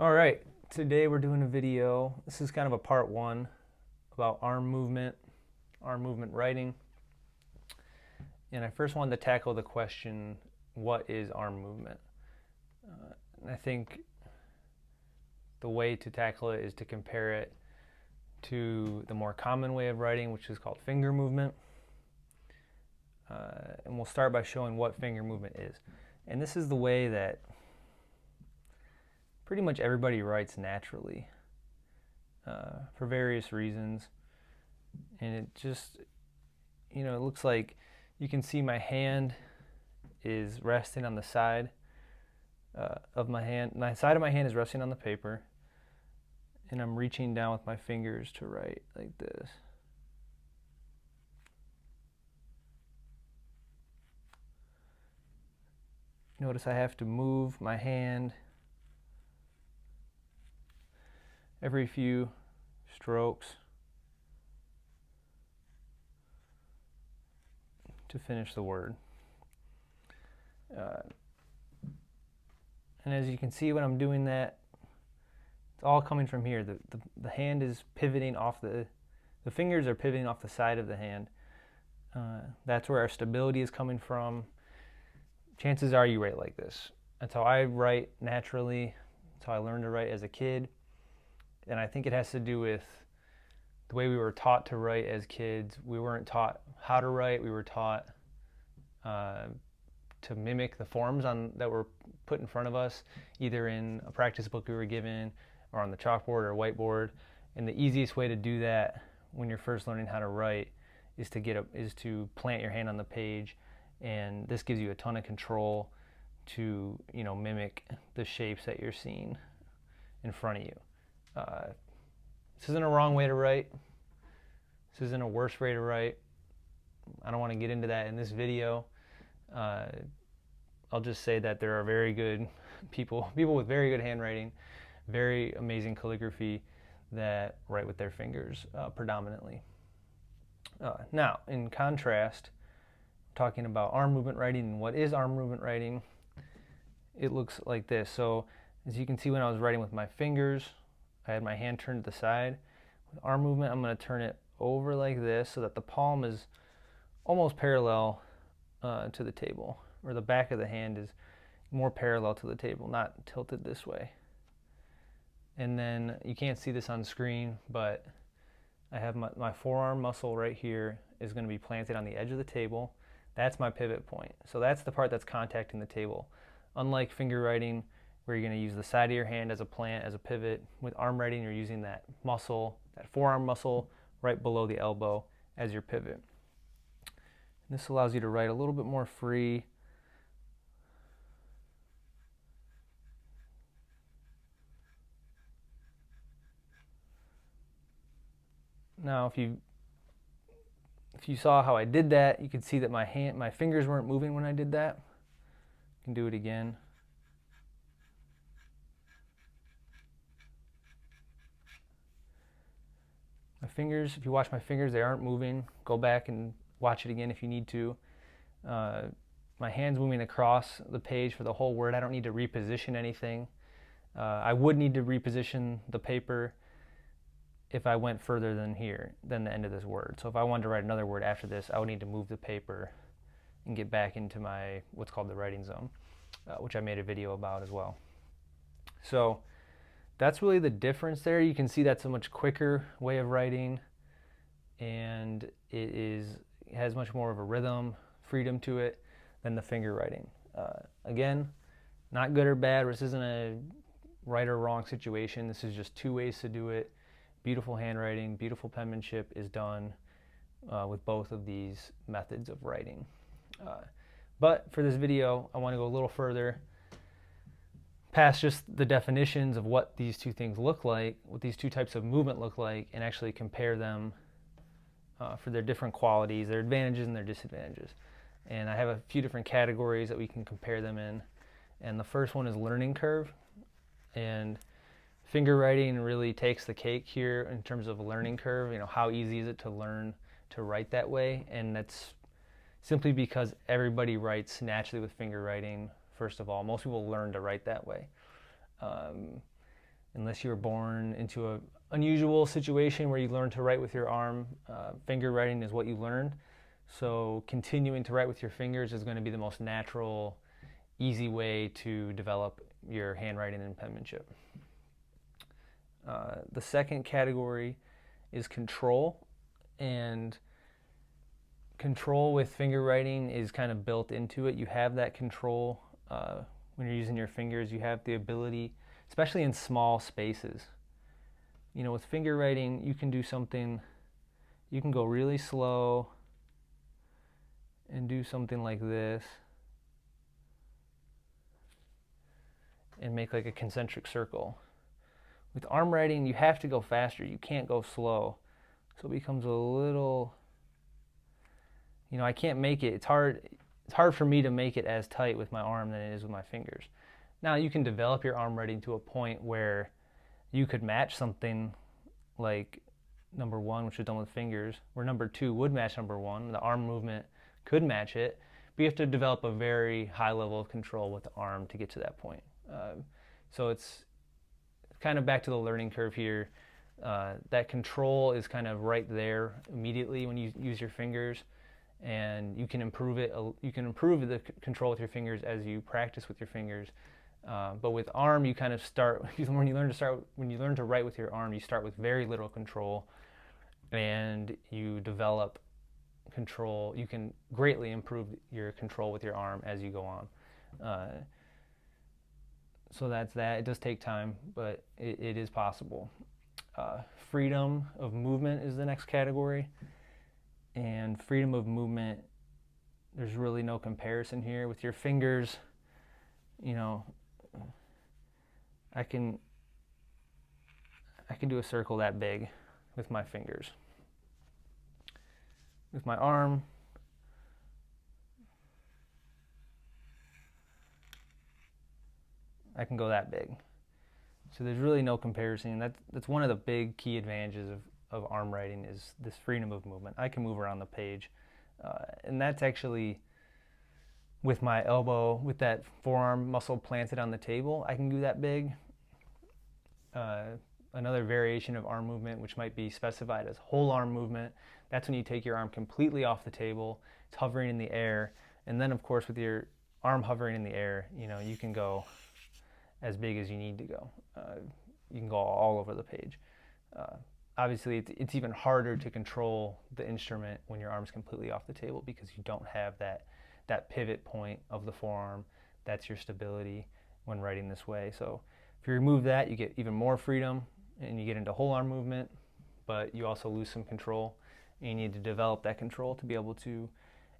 All right, today we're doing a video. This is kind of a part one about arm movement writing. And I first wanted to tackle the question, what is arm movement? And I think the way to tackle it is to compare it to the more common way of writing, which is called finger movement. And we'll start by showing what finger movement is. And this is the way that pretty much everybody writes naturally for various reasons. And it just, it looks like you can see my hand is resting on the side of my hand. My side of my hand is resting on the paper, and I'm reaching down with my fingers to write like this. Notice I have to move my hand every few strokes to finish the word. And as you can see when I'm doing that, it's all coming from here. The hand is pivoting off the fingers are pivoting off the side of the hand. That's where our stability is coming from. Chances are you write like this. That's how I write naturally. That's how I learned to write as a kid. And I think it has to do with the way we were taught to write as kids. We weren't taught how to write. We were taught to mimic the forms that were put in front of us, either in a practice book we were given or on the chalkboard or whiteboard. And the easiest way to do that when you're first learning how to write is to plant your hand on the page, and this gives you a ton of control to mimic the shapes that you're seeing in front of you. This isn't a wrong way to write. This isn't a worse way to write. I don't want to get into that in this video. I'll just say that there are very good people with very good handwriting, very amazing calligraphy that write with their fingers predominantly. Now, in contrast, talking about arm movement writing and what is arm movement writing, it looks like this. So as you can see, when I was writing with my fingers, I had my hand turned to the side. With arm movement, I'm going to turn it over like this so that the palm is almost parallel to the table, or the back of the hand is more parallel to the table, not tilted this way. And then you can't see this on screen, but I have my forearm muscle right here is going to be planted on the edge of the table. That's my pivot point. So that's the part that's contacting the table. Unlike finger writing, where you're going to use the side of your hand as a plant, as a pivot, with arm writing, you're using that muscle, that forearm muscle right below the elbow as your pivot. And this allows you to write a little bit more free. Now, if you saw how I did that, you could see that my fingers weren't moving when I did that. You can do it again. My fingers, if you watch my fingers, they aren't moving. Go back and watch it again if you need to. My hand's moving across the page for the whole word. I don't need to reposition anything. I would need to reposition the paper if I went further than the end of this word. So if I wanted to write another word after this, I would need to move the paper and get back into my what's called the writing zone, which I made a video about as well. So that's really the difference there. You can see that's a much quicker way of writing, and it has much more of a rhythm, freedom to it than the finger writing. Again, not good or bad. This isn't a right or wrong situation. This is just two ways to do it. Beautiful handwriting, beautiful penmanship is done with both of these methods of writing. But for this video, I want to go a little further past just the definitions of what these two things look like, what these two types of movement look like, and actually compare them for their different qualities, their advantages and their disadvantages. And I have a few different categories that we can compare them in. And the first one is learning curve. And finger writing really takes the cake here in terms of a learning curve. How easy is it to learn to write that way? And that's simply because everybody writes naturally with finger writing. First of all, most people learn to write that way. unless you were born into an unusual situation where you learn to write with your arm. Finger writing is what you learned. So continuing to write with your fingers is going to be the most natural, easy way to develop your handwriting and penmanship. The second category is control, and control with finger writing is kind of built into it. You have that control when you're using your fingers. You have the ability, especially in small spaces. You know, with finger writing, you can do something, you can go really slow and do something like this and make like a concentric circle. With arm writing, you have to go faster. You can't go slow. So it becomes a little, you know, I can't make it. It's hard for me to make it as tight with my arm than it is with my fingers. Now you can develop your arm writing to a point where you could match something like number 1, which is done with fingers, where number 2 would match number 1. The arm movement could match it, but you have to develop a very high level of control with the arm to get to that point. So it's kind of back to the learning curve here. That control is kind of right there immediately when you use your fingers, and you can improve it. You can improve the control with your fingers as you practice with your fingers. But with arm, you kind of start when you learn to write with your arm. You start with very little control, and you develop control. You can greatly improve your control with your arm as you go on. So that's that. It does take time, but it is possible. Freedom of movement is the next category. And freedom of movement, there's really no comparison here. With your fingers, you know, I can do a circle that big with my fingers. With my arm, I can go that big. So there's really no comparison. That's one of the big key advantages of arm writing, is this freedom of movement. I can move around the page. And that's actually with my elbow, with that forearm muscle planted on the table, I can do that big. Another variation of arm movement, which might be specified as whole arm movement, that's when you take your arm completely off the table, it's hovering in the air, and then of course with your arm hovering in the air, you know, you can go as big as you need to go. You can go all over the page. Obviously, it's even harder to control the instrument when your arm's completely off the table, because you don't have that pivot point of the forearm. That's your stability when writing this way. So if you remove that, you get even more freedom, and you get into whole arm movement, but you also lose some control, and you need to develop that control to be able to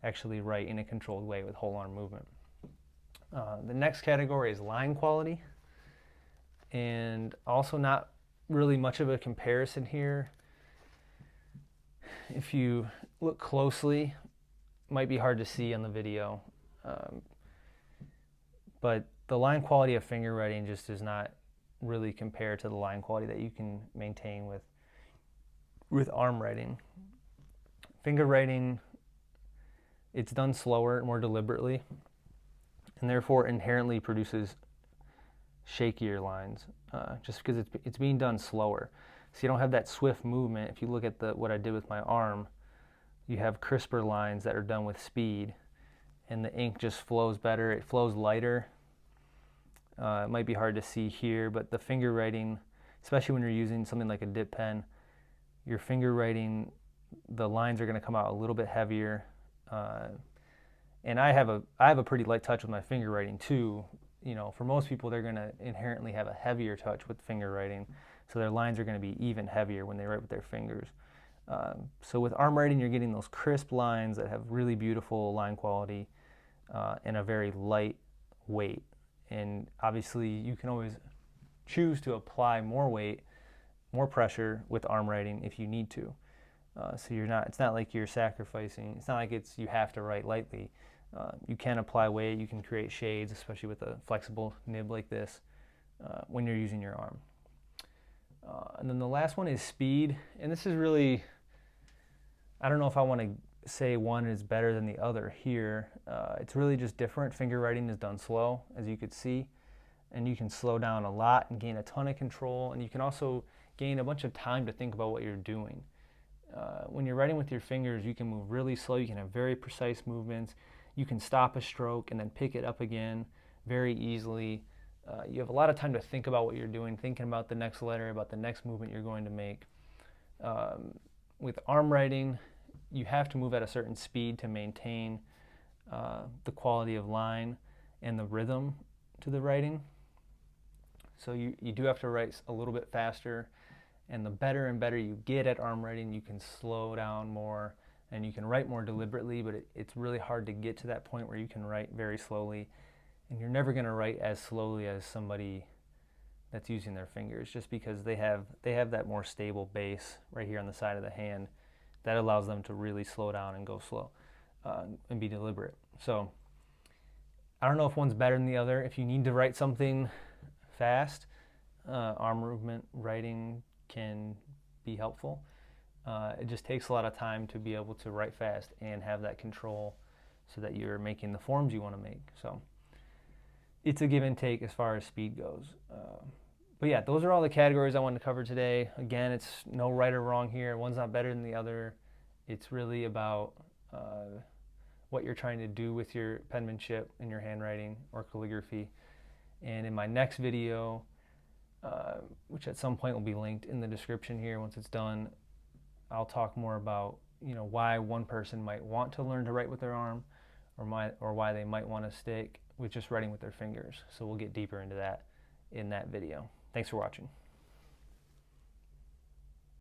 actually write in a controlled way with whole arm movement. The next category is line quality, and also not really much of a comparison here. If you look closely, it might be hard to see on the video, but the line quality of finger writing just does not really compare to the line quality that you can maintain with arm writing. Finger writing, it's done slower, more deliberately, and therefore inherently produces shakier lines, just because it's being done slower. So you don't have that swift movement. If you look at what I did with my arm, you have crisper lines that are done with speed, and the ink just flows better. It flows lighter. It might be hard to see here, but the finger writing, especially when you're using something like a dip pen, your finger writing, the lines are going to come out a little bit heavier. And I have a pretty light touch with my finger writing too. You know, for most people, they're going to inherently have a heavier touch with finger writing, so their lines are going to be even heavier when they write with their fingers. So with arm writing, you're getting those crisp lines that have really beautiful line quality and a very light weight. And obviously, you can always choose to apply more weight, more pressure with arm writing if you need to. So it's not like you're sacrificing. It's not like you have to write lightly. You can apply weight. You can create shades, especially with a flexible nib like this, when you're using your arm. And then the last one is speed. And this is really, I don't know if I want to say one is better than the other here. It's really just different. Finger writing is done slow, as you could see. and you can slow down a lot and gain a ton of control, and you can also gain a bunch of time to think about what you're doing. When you're writing with your fingers, you can move really slow, you can have very precise movements, you can stop a stroke and then pick it up again very easily. You have a lot of time to think about what you're doing, thinking about the next letter, about the next movement you're going to make. With arm writing, you have to move at a certain speed to maintain the quality of line and the rhythm to the writing. So you do have to write a little bit faster, and the better and better you get at arm writing, you can slow down more and you can write more deliberately, but it's really hard to get to that point where you can write very slowly, and you're never going to write as slowly as somebody that's using their fingers, just because they have that more stable base right here on the side of the hand that allows them to really slow down and go slow and be deliberate. So I don't know if one's better than the other. If you need to write something fast, arm movement writing can be helpful. It just takes a lot of time to be able to write fast and have that control so that you're making the forms you want to make. So it's a give and take as far as speed goes. But yeah, those are all the categories I wanted to cover today. Again, it's no right or wrong here. One's not better than the other. It's really about what you're trying to do with your penmanship and your handwriting or calligraphy. And in my next video, which at some point will be linked in the description here once it's done, I'll talk more about why one person might want to learn to write with their arm, or why they might want to stick with just writing with their fingers. So we'll get deeper into that in that video. Thanks for watching.